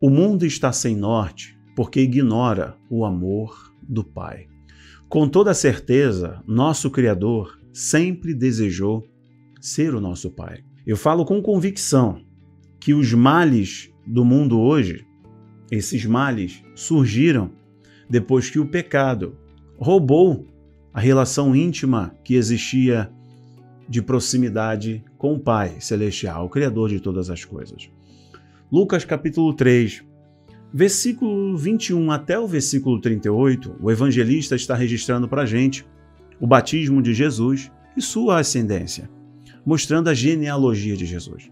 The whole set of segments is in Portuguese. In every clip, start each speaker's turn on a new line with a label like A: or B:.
A: O mundo está sem norte porque ignora o amor do Pai. Com toda certeza, nosso Criador sempre desejou ser o nosso Pai. Eu falo com convicção que os males do mundo hoje, esses males surgiram depois que o pecado roubou a relação íntima que existia de proximidade com o Pai Celestial, o Criador de todas as coisas. Lucas capítulo 3, versículo 21 até o versículo 38, o evangelista está registrando para a gente o batismo de Jesus e sua ascendência, mostrando a genealogia de Jesus.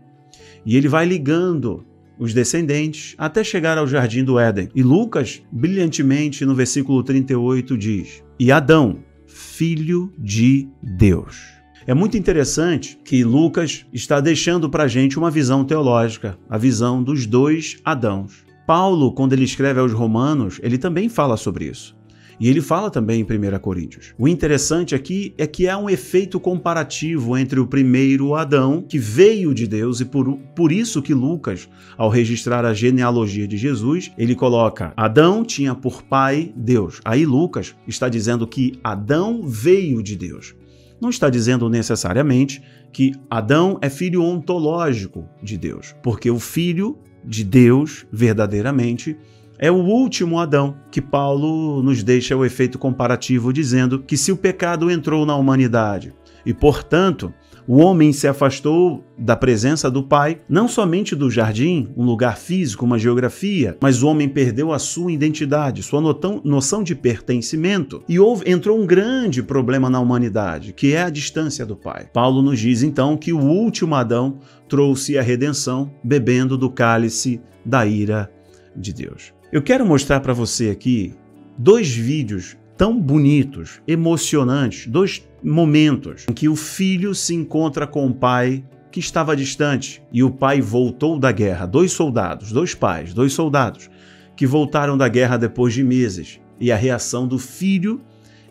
A: E ele vai ligando os descendentes até chegar ao jardim do Éden. E Lucas, brilhantemente, no versículo 38 diz: e Adão, filho de Deus. É muito interessante que Lucas está deixando para a gente uma visão teológica, a visão dos dois Adãos. Paulo, quando ele escreve aos Romanos, ele também fala sobre isso. E ele fala também em 1 Coríntios. O interessante aqui é que há um efeito comparativo entre o primeiro Adão, que veio de Deus, e por isso que Lucas, ao registrar a genealogia de Jesus, ele coloca: Adão tinha por pai Deus. Aí Lucas está dizendo que Adão veio de Deus. Não está dizendo necessariamente que Adão é filho ontológico de Deus, porque o filho de Deus, verdadeiramente, é o último Adão, que Paulo nos deixa o efeito comparativo dizendo que se o pecado entrou na humanidade e, portanto, o homem se afastou da presença do Pai, não somente do jardim, um lugar físico, uma geografia, mas o homem perdeu a sua identidade, sua noção de pertencimento. E entrou um grande problema na humanidade, que é a distância do Pai. Paulo nos diz, então, que o último Adão trouxe a redenção, bebendo do cálice da ira de Deus. Eu quero mostrar para você aqui dois vídeos tão bonitos, emocionantes, dois momentos em que o filho se encontra com o pai que estava distante e o pai voltou da guerra. Dois soldados, dois pais, dois soldados que voltaram da guerra depois de meses e a reação do filho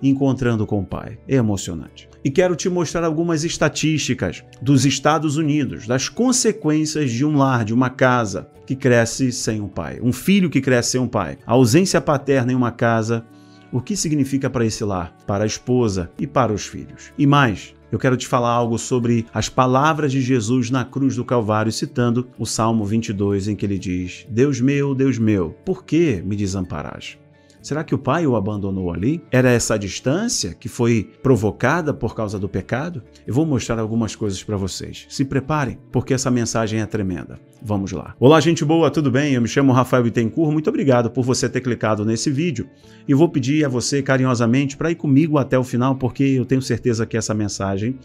A: encontrando com o pai. É emocionante. E quero te mostrar algumas estatísticas dos Estados Unidos, das consequências de um lar, de uma casa que cresce sem um pai. Um filho que cresce sem um pai. A ausência paterna em uma casa, o que significa para esse lar, para a esposa e para os filhos. E mais, eu quero te falar algo sobre as palavras de Jesus na cruz do Calvário, citando o Salmo 22, em que ele diz: Deus meu, por que me desamparaste? Será que o pai o abandonou ali? Era essa a distância que foi provocada por causa do pecado? Eu vou mostrar algumas coisas para vocês. Se preparem, porque essa mensagem é tremenda. Vamos lá. Olá, gente boa, tudo bem? Eu me chamo Rafael Bittencourt. Muito obrigado por você ter clicado nesse vídeo. E vou pedir a você carinhosamente para ir comigo até o final, porque eu tenho certeza que essa mensagem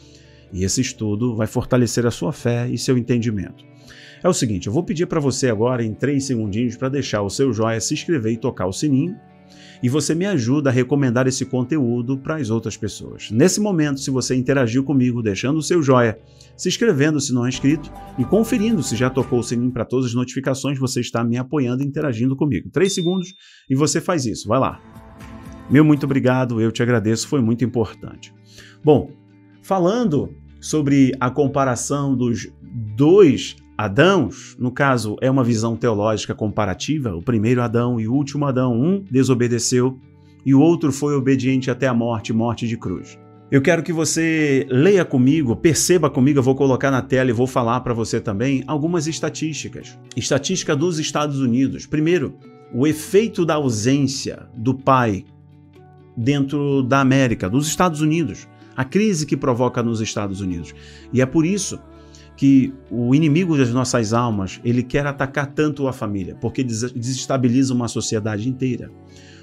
A: e esse estudo vai fortalecer a sua fé e seu entendimento. É o seguinte, eu vou pedir para você agora, em 3 segundinhos, para deixar o seu joinha, se inscrever e tocar o sininho. E você me ajuda a recomendar esse conteúdo para as outras pessoas. Nesse momento, se você interagiu comigo, deixando o seu joinha, se inscrevendo se não é inscrito e conferindo se já tocou o sininho para todas as notificações, você está me apoiando e interagindo comigo. 3 segundos e você faz isso. Vai lá. Meu muito obrigado, eu te agradeço, foi muito importante. Bom, falando sobre a comparação dos dois Adãos, no caso, é uma visão teológica comparativa. O primeiro Adão e o último Adão, um desobedeceu e o outro foi obediente até a morte, morte de cruz. Eu quero que você leia comigo, perceba comigo, eu vou colocar na tela e vou falar para você também algumas estatísticas. Estatística dos Estados Unidos. Primeiro, o efeito da ausência do pai dentro da América, dos Estados Unidos. A crise que provoca nos Estados Unidos. E é por isso que o inimigo das nossas almas, ele quer atacar tanto a família, porque desestabiliza uma sociedade inteira.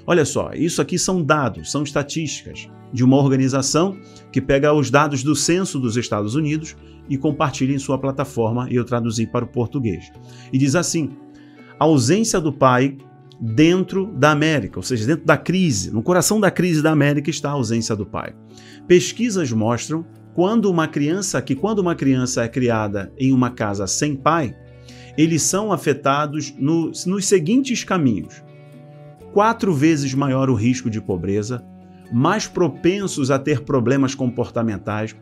A: Olha só, isso aqui são dados, são estatísticas de uma organização que pega os dados do censo dos Estados Unidos e compartilha em sua plataforma, e eu traduzi para o português. E diz assim: a ausência do pai dentro da América, ou seja, dentro da crise, no coração da crise da América está a ausência do pai. Pesquisas mostram quando uma criança é criada em uma casa sem pai, eles são afetados nos seguintes caminhos: 4 vezes maior o risco de pobreza, mais propensos a ter problemas comportamentais,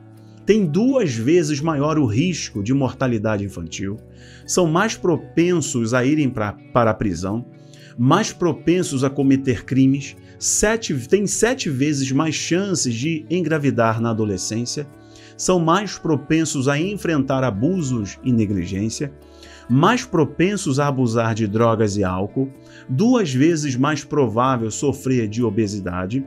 A: têm 2 vezes maior o risco de mortalidade infantil, são mais propensos a irem para a prisão, mais propensos a cometer crimes, têm 7 vezes mais chances de engravidar na adolescência, são mais propensos a enfrentar abusos e negligência, mais propensos a abusar de drogas e álcool, 2 vezes mais provável sofrer de obesidade,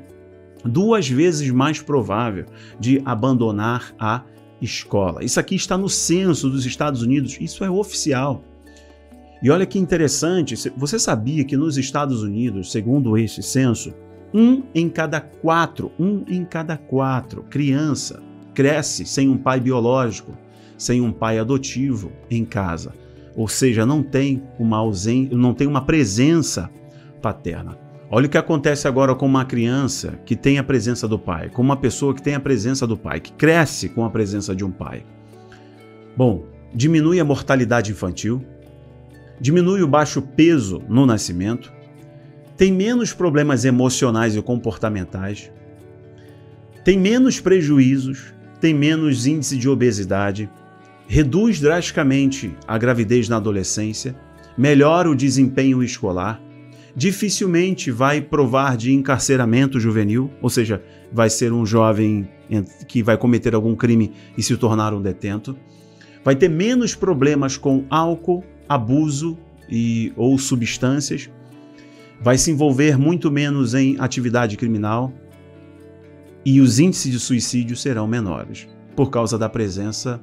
A: 2 vezes mais provável de abandonar a escola. Isso aqui está no censo dos Estados Unidos, isso é oficial. E olha que interessante, você sabia que nos Estados Unidos, segundo esse censo, 1 em cada 4 criança cresce sem um pai biológico, sem um pai adotivo em casa. Ou seja, não tem uma presença paterna. Olha o que acontece agora com uma criança que tem a presença do pai, com uma pessoa que tem a presença do pai, que cresce com a presença de um pai. Bom, diminui a mortalidade infantil, diminui o baixo peso no nascimento, tem menos problemas emocionais e comportamentais, tem menos prejuízos, tem menos índice de obesidade, reduz drasticamente a gravidez na adolescência, melhora o desempenho escolar, dificilmente vai provar de encarceramento juvenil, ou seja, vai ser um jovem que vai cometer algum crime e se tornar um detento, vai ter menos problemas com álcool, abuso ou substâncias, vai se envolver muito menos em atividade criminal e os índices de suicídio serão menores, por causa da presença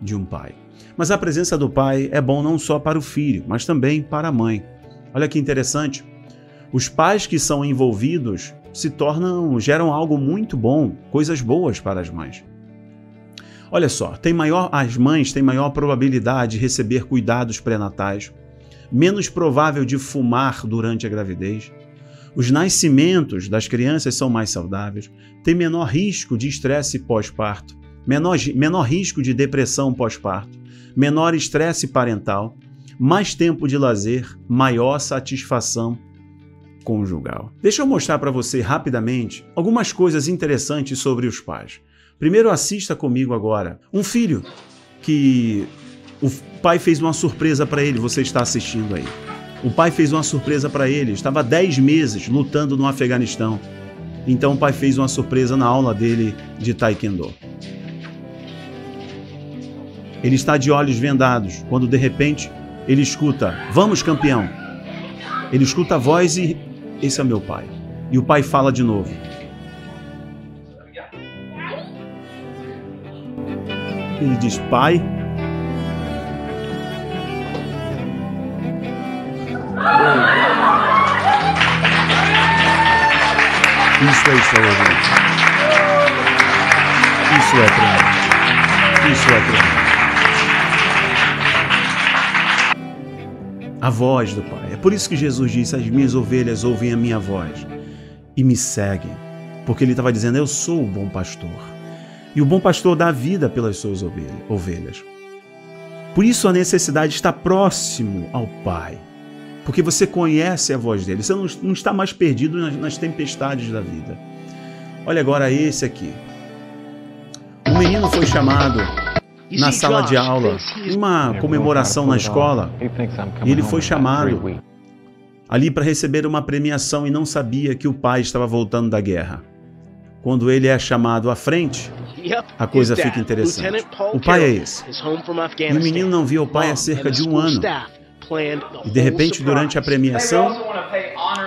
A: de um pai. Mas a presença do pai é bom não só para o filho, mas também para a mãe. Olha que interessante, os pais que são envolvidos geram algo muito bom, coisas boas para as mães. Olha só, as mães têm maior probabilidade de receber cuidados pré-natais, menos provável de fumar durante a gravidez, os nascimentos das crianças são mais saudáveis, têm menor risco de estresse pós-parto, menor risco de depressão pós-parto, menor estresse parental, mais tempo de lazer, maior satisfação conjugal. Deixa eu mostrar para você rapidamente algumas coisas interessantes sobre os pais. Primeiro, assista comigo agora. Um filho que o pai fez uma surpresa para ele, você está assistindo aí. O pai fez uma surpresa para ele, estava 10 meses lutando no Afeganistão. Então o pai fez uma surpresa na aula dele de Taekwondo. Ele está de olhos vendados, quando de repente ele escuta, vamos campeão. Ele escuta a voz e esse é meu pai. E o pai fala de novo. Ele diz, pai. Isso é extraordinário. Isso é tremendo. Isso é tremendo. A voz do Pai. É por isso que Jesus disse, as minhas ovelhas ouvem a minha voz e me seguem. Porque ele estava dizendo, eu sou o bom pastor. E o bom pastor dá vida pelas suas ovelhas. Por isso a necessidade de estar próximo ao Pai. Porque você conhece a voz dele. Você não está mais perdido nas tempestades da vida. Olha agora esse aqui. Um menino foi chamado na sala de aula, uma comemoração na escola, e ele foi chamado ali para receber uma premiação e não sabia que o pai estava voltando da guerra. Quando ele é chamado à frente, a coisa fica interessante. O pai é esse. E o menino não viu o pai há cerca de 1 ano. E de repente, durante a premiação,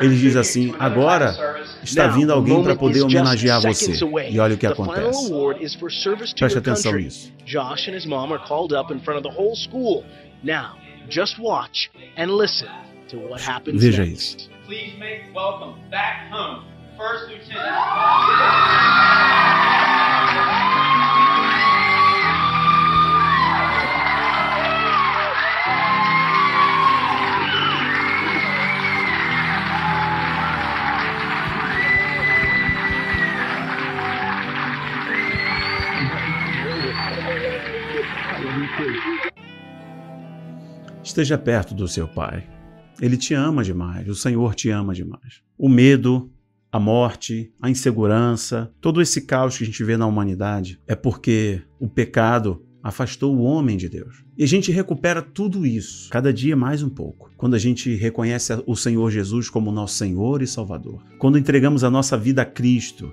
A: ele diz assim, agora está vindo alguém para poder homenagear você. E olha o que acontece. Preste atenção nisso.
B: Josh and his mom are called up in front of the whole school. Now, just watch and listen to what happens
A: Veja
B: next.
A: isso.
C: Please make welcome back home, First Lieutenant.
A: Esteja perto do seu pai. Ele te ama demais, o Senhor te ama demais. O medo, a morte, a insegurança, todo esse caos que a gente vê na humanidade, é porque o pecado afastou o homem de Deus. E a gente recupera tudo isso, cada dia mais um pouco, quando a gente reconhece o Senhor Jesus como nosso Senhor e Salvador. Quando entregamos a nossa vida a Cristo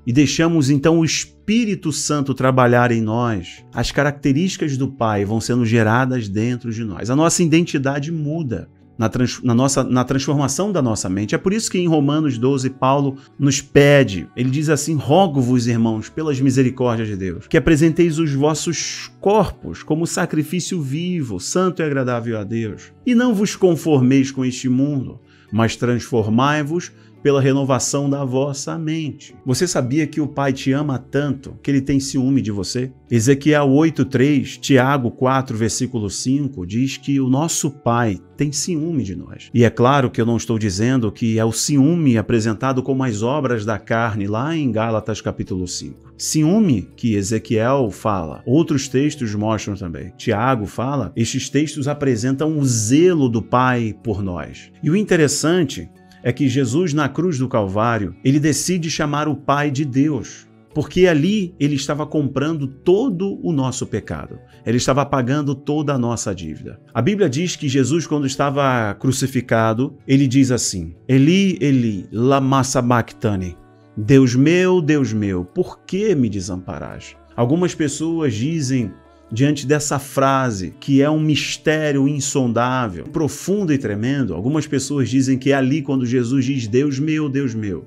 A: e deixamos então o Espírito Santo trabalhar em nós, as características do Pai vão sendo geradas dentro de nós. A nossa identidade muda na transformação da nossa mente. É por isso que em Romanos 12, Paulo nos pede, ele diz assim: rogo-vos, irmãos, pelas misericórdias de Deus, que apresenteis os vossos corpos como sacrifício vivo, santo e agradável a Deus, e não vos conformeis com este mundo, mas transformai-vos pela renovação da vossa mente. Você sabia que o Pai te ama tanto que ele tem ciúme de você? Ezequiel 8:3, Tiago 4, versículo 5, diz que o nosso Pai tem ciúme de nós. E é claro que eu não estou dizendo que é o ciúme apresentado como as obras da carne, lá em Gálatas capítulo 5. Ciúme que Ezequiel fala, outros textos mostram também. Tiago fala, estes textos apresentam o zelo do Pai por nós. E o interessante é que Jesus, na cruz do Calvário, ele decide chamar o Pai de Deus, porque ali ele estava comprando todo o nosso pecado. Ele estava pagando toda a nossa dívida. A Bíblia diz que Jesus, quando estava crucificado, ele diz assim: Eli, Eli, lama sabachthani. Deus meu, por que me desamparaste? Algumas pessoas dizem, diante dessa frase, que é um mistério insondável, profundo e tremendo, algumas pessoas dizem que é ali quando Jesus diz: Deus meu,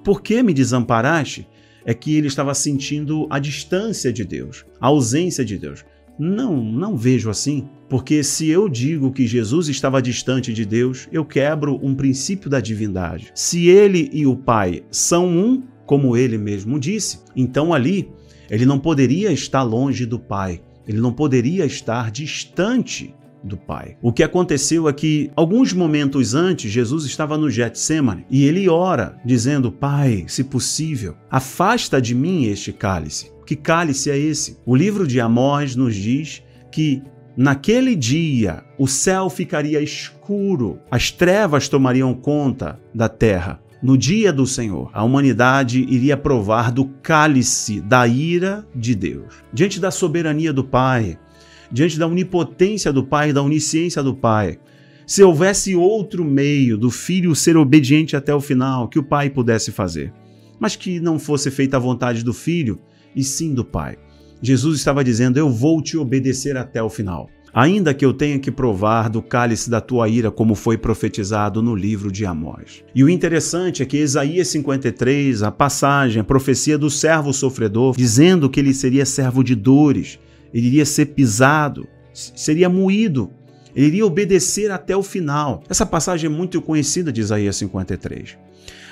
A: por que me desamparaste? É que ele estava sentindo a distância de Deus, a ausência de Deus. Não vejo assim, porque se eu digo que Jesus estava distante de Deus, eu quebro um princípio da divindade. Se ele e o Pai são um, como ele mesmo disse, então ali ele não poderia estar longe do Pai. Ele não poderia estar distante do Pai. O que aconteceu é que, alguns momentos antes, Jesus estava no Getsêmani e ele ora, dizendo: Pai, se possível, afasta de mim este cálice. Que cálice é esse? O livro de Amós nos diz que naquele dia o céu ficaria escuro, as trevas tomariam conta da terra. No dia do Senhor, a humanidade iria provar do cálice da ira de Deus. Diante da soberania do Pai, diante da onipotência do Pai, da onisciência do Pai, se houvesse outro meio do Filho ser obediente até o final, que o Pai pudesse fazer, mas que não fosse feita a vontade do Filho, e sim do Pai. Jesus estava dizendo: eu vou te obedecer até o final, ainda que eu tenha que provar do cálice da tua ira, como foi profetizado no livro de Amós. E o interessante é que Isaías 53, a passagem, a profecia do servo sofredor, dizendo que ele seria servo de dores, ele iria ser pisado, seria moído, ele iria obedecer até o final. Essa passagem é muito conhecida de Isaías 53.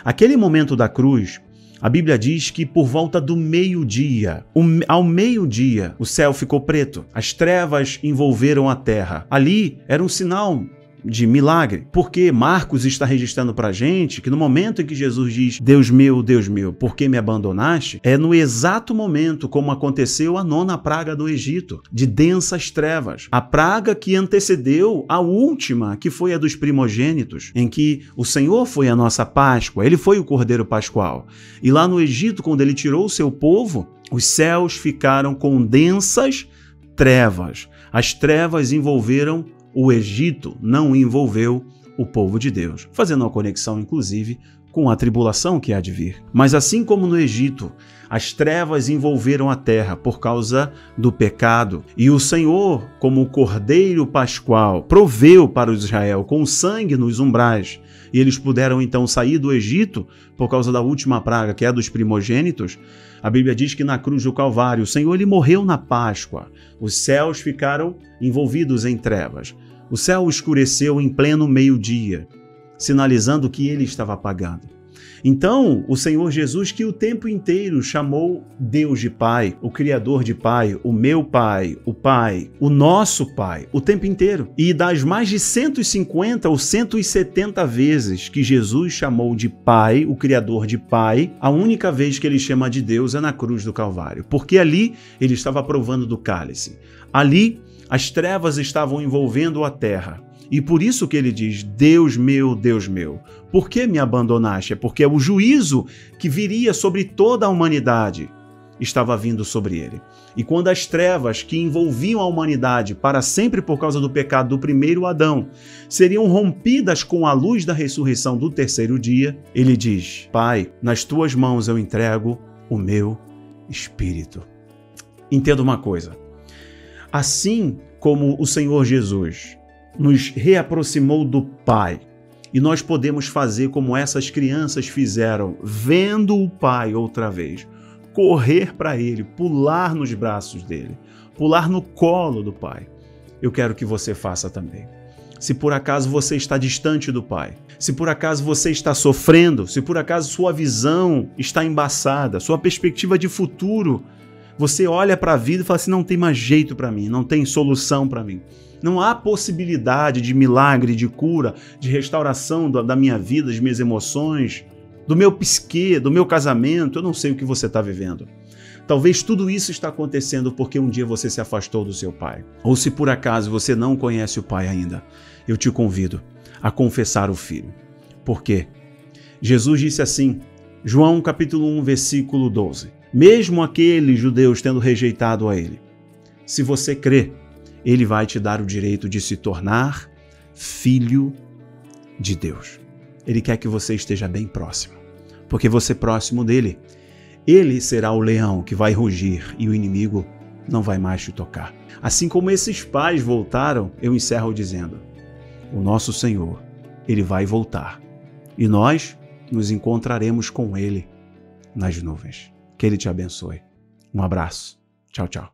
A: Aquele momento da cruz, a Bíblia diz que por volta do meio-dia, ao meio-dia, o céu ficou preto, as trevas envolveram a terra. Ali era um sinal de milagre, porque Marcos está registrando para a gente que no momento em que Jesus diz: Deus meu, por que me abandonaste? É no exato momento como aconteceu a 9ª praga do Egito, de densas trevas. A praga que antecedeu a última, que foi a dos primogênitos, em que o Senhor foi a nossa Páscoa, ele foi o Cordeiro Pascual. E lá no Egito, quando ele tirou o seu povo, os céus ficaram com densas trevas. As trevas envolveram o Egito, não envolveu o povo de Deus, fazendo uma conexão, inclusive, com a tribulação que há de vir. Mas assim como no Egito, as trevas envolveram a terra por causa do pecado, e o Senhor, como o Cordeiro Pascual, proveu para o Israel com sangue nos umbrais, e eles puderam então sair do Egito por causa da última praga, que é a dos primogênitos. A Bíblia diz que na cruz do Calvário, o Senhor ele morreu na Páscoa. Os céus ficaram envolvidos em trevas. O céu escureceu em pleno meio-dia, sinalizando que ele estava apagando. Então, o Senhor Jesus, que o tempo inteiro chamou Deus de Pai, o Criador de Pai, o meu Pai, o nosso Pai, o tempo inteiro. E das mais de 150 ou 170 vezes que Jesus chamou de Pai, o Criador de Pai, a única vez que ele chama de Deus é na cruz do Calvário, porque ali ele estava provando do cálice. Ali, as trevas estavam envolvendo a terra. E por isso que ele diz, Deus meu, por que me abandonaste? É porque o juízo que viria sobre toda a humanidade estava vindo sobre ele. E quando as trevas que envolviam a humanidade para sempre por causa do pecado do primeiro Adão seriam rompidas com a luz da ressurreição do terceiro dia, ele diz, Pai, nas tuas mãos eu entrego o meu espírito. Entenda uma coisa, assim como o Senhor Jesus nos reaproximou do Pai, e nós podemos fazer como essas crianças fizeram, vendo o Pai outra vez, correr para Ele, pular nos braços dele, pular no colo do Pai. Eu quero que você faça também. Se por acaso você está distante do Pai, se por acaso você está sofrendo, se por acaso sua visão está embaçada, sua perspectiva de futuro, você olha para a vida e fala assim, não tem mais jeito para mim, não tem solução para mim. Não há possibilidade de milagre, de cura, de restauração da minha vida, das minhas emoções, do meu psique, do meu casamento, eu não sei o que você está vivendo. Talvez tudo isso está acontecendo porque um dia você se afastou do seu Pai. Ou se por acaso você não conhece o Pai ainda, eu te convido a confessar o Filho. Por quê? Jesus disse assim, João capítulo 1, versículo 12. Mesmo aqueles judeus tendo rejeitado a Ele, se você crê, Ele vai te dar o direito de se tornar filho de Deus. Ele quer que você esteja bem próximo, porque você próximo dele, ele será o leão que vai rugir e o inimigo não vai mais te tocar. Assim como esses pais voltaram, eu encerro dizendo, o nosso Senhor, ele vai voltar e nós nos encontraremos com ele nas nuvens. Que ele te abençoe. Um abraço. Tchau, tchau.